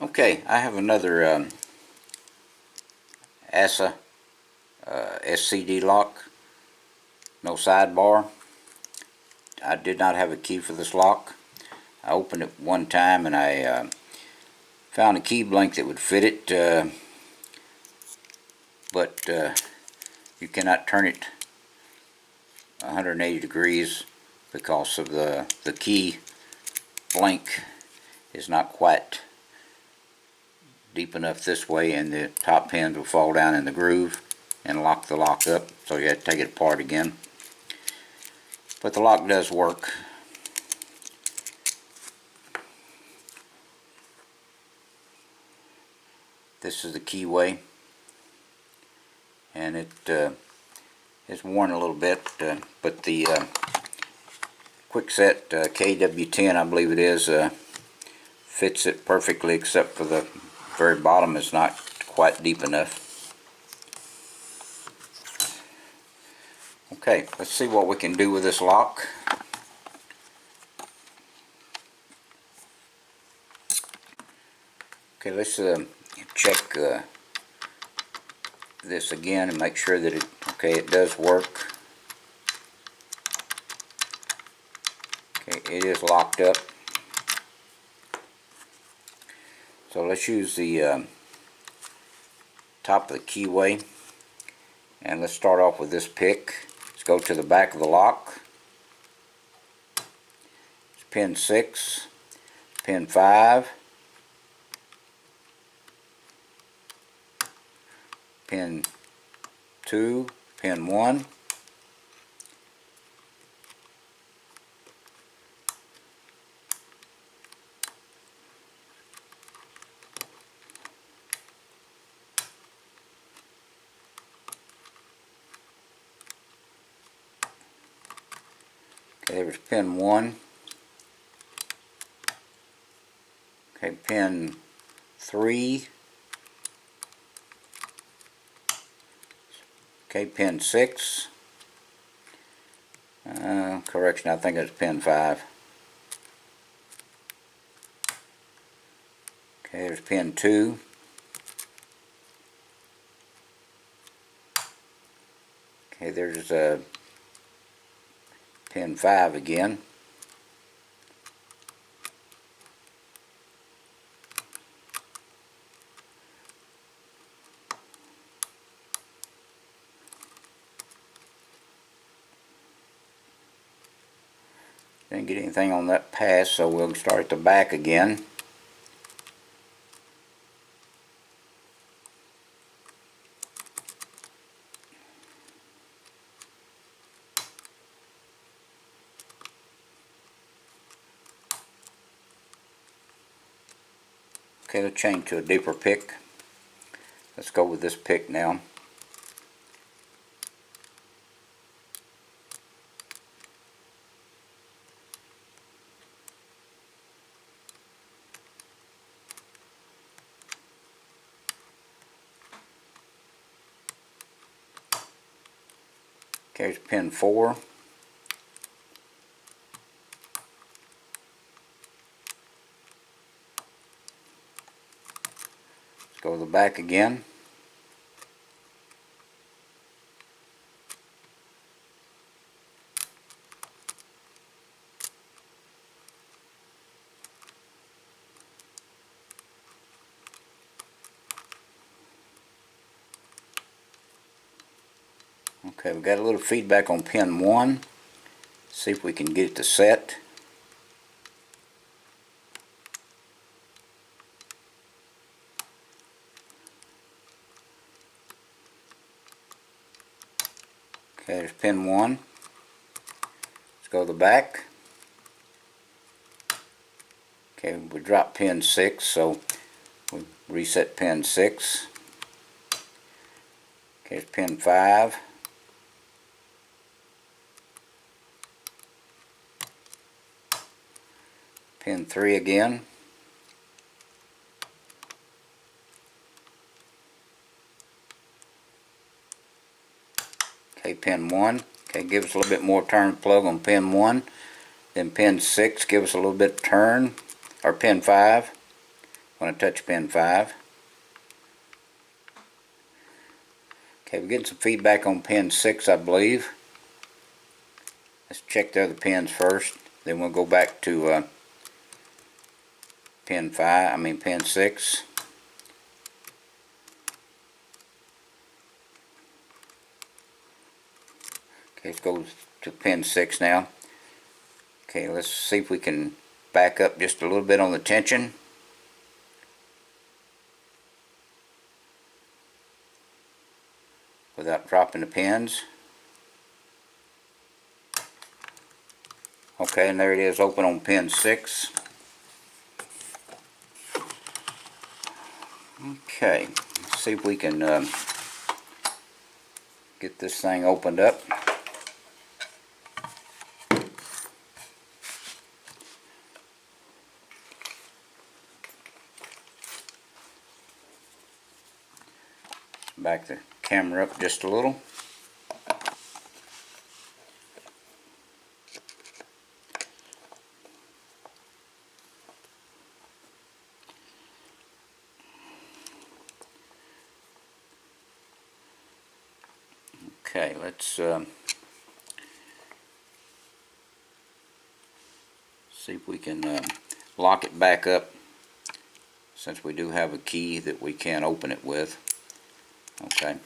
Okay, I have another ASSA SCD lock, no sidebar. I did not have a key for this lock. I opened it one time and I found a key blank that would fit it, but you cannot turn it 180 degrees because of the key blank is not quite deep enough this way, and the top pins will fall down in the groove and lock the lock up, so you have to take it apart again. But the lock does work. This is the keyway, and it is worn a little bit, but the Quickset KW10, I believe it is, fits it perfectly, except for the very bottom is not quite deep enough. Okay, let's see what we can do with this lock. Okay, let's check this again and make sure that it does work. Okay, it is locked up. So let's use the top of the keyway, and let's start off with this pick. Let's go to the back of the lock. It's pin 6, pin 5, pin 2, pin 1, okay, there's pin 1. Okay, pin 3. Okay, pin 6. Correction, I think it's pin 5. Okay, there's pin 2. Okay, there's pin 5 again. Didn't get anything on that pass, so we'll start at the back again. Okay, let's change to a deeper pick. Let's go with this pick now. Okay, here's pin 4. Let's go to the back again. Okay, we've got a little feedback on pin 1. See if we can get it to set. Okay, there's pin 1. Let's go to the back. Okay, we dropped pin 6, so we reset pin 6. Okay, there's pin 5. Pin 3 again. Okay, pin 1. Okay, give us a little bit more turn plug on pin 1. Then pin 6, give us a little bit turn, or pin 5. going to touch pin 5. Okay, we're getting some feedback on pin 6, I believe. Let's check the other pins first. Then we'll go back to pin 6. Okay, let's go to pin 6 now. Okay, let's see if we can back up just a little bit on the tension. Without dropping the pins. Okay, and there it is, open on pin 6. Okay, let's see if we can get this thing opened up. Back the camera up just a little. Okay, let's see if we can lock it back up, since we do have a key that we can open it with. Okay,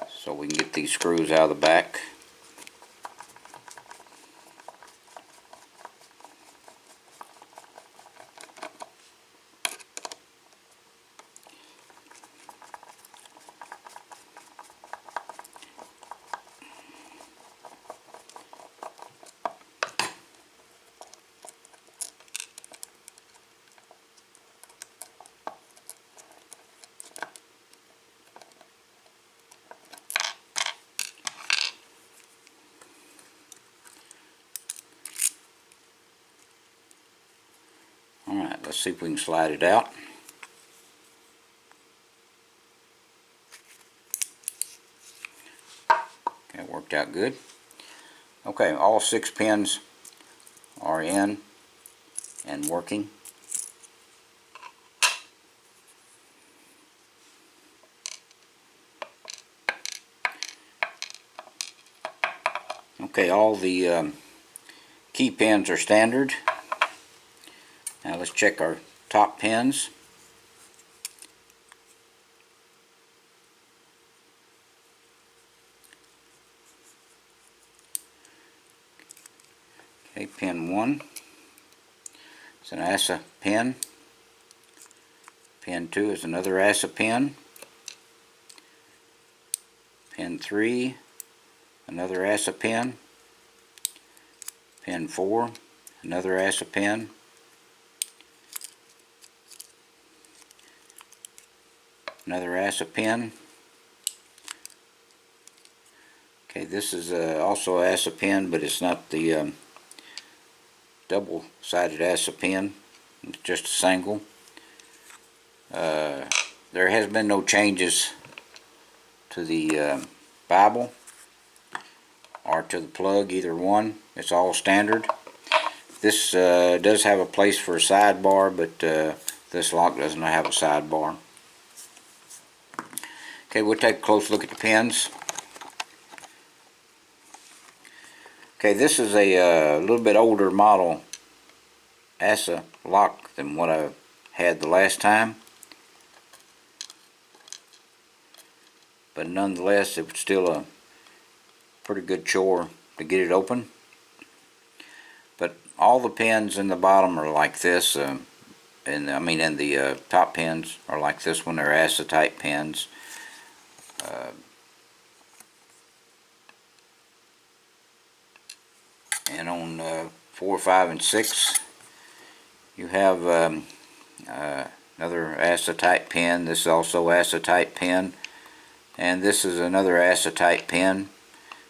so we can get these screws out of the back. Alright, let's see if we can slide it out. Okay, it worked out good. Okay, all 6 pins are in and working. Okay, all the key pins are standard. Now let's check our top pins. Okay, pin 1. It's an ASSA pin. Pin 2 is another ASSA pin. Pin 3, another ASSA pin. Pin 4, another ASSA pin. Another ASSA pin. Okay, this is also an ASSA pin, but it's not the double-sided ASSA pin. It's just a single. There has been no changes to the Bible or to the plug, either one. It's all standard. This does have a place for a sidebar, but this lock doesn't have a sidebar. Okay, we'll take a close look at the pins. Okay, this is a little bit older model ASSA lock than what I had the last time. But nonetheless, it was still a pretty good chore to get it open. But all the pins in the bottom are like this, and the top pins are like this one. They're ASSA type pins. And on 4, 5, and 6, you have another ASSA type pin. This is also ASSA type pin, and this is another ASSA type pin.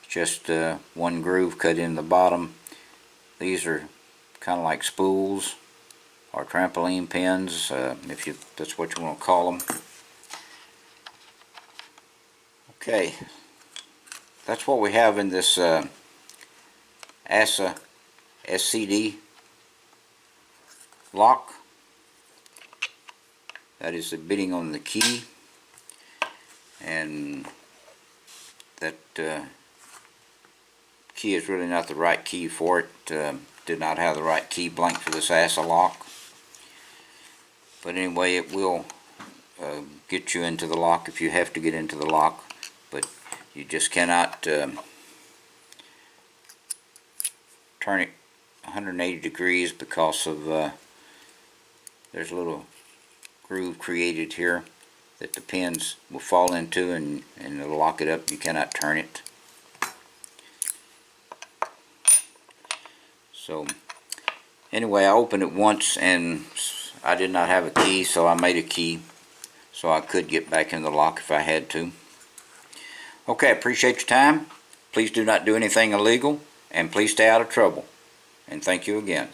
Just one groove cut in the bottom. These are kind of like spools or trampoline pins, if that's what you want to call them. Okay, that's what we have in this ASSA SCD lock. That is the bitting on the key, and that key is really not the right key for it. Did not have the right key blank for this ASSA lock. But anyway, it will get you into the lock if you have to get into the lock, but you just cannot turn it 180 degrees because of there's a little groove created here that the pins will fall into, and it'll lock it up. You cannot turn it. So anyway, I opened it once and I did not have a key, so I made a key so I could get back in the lock if I had to. Okay, I appreciate your time. Please do not do anything illegal, and please stay out of trouble. And thank you again.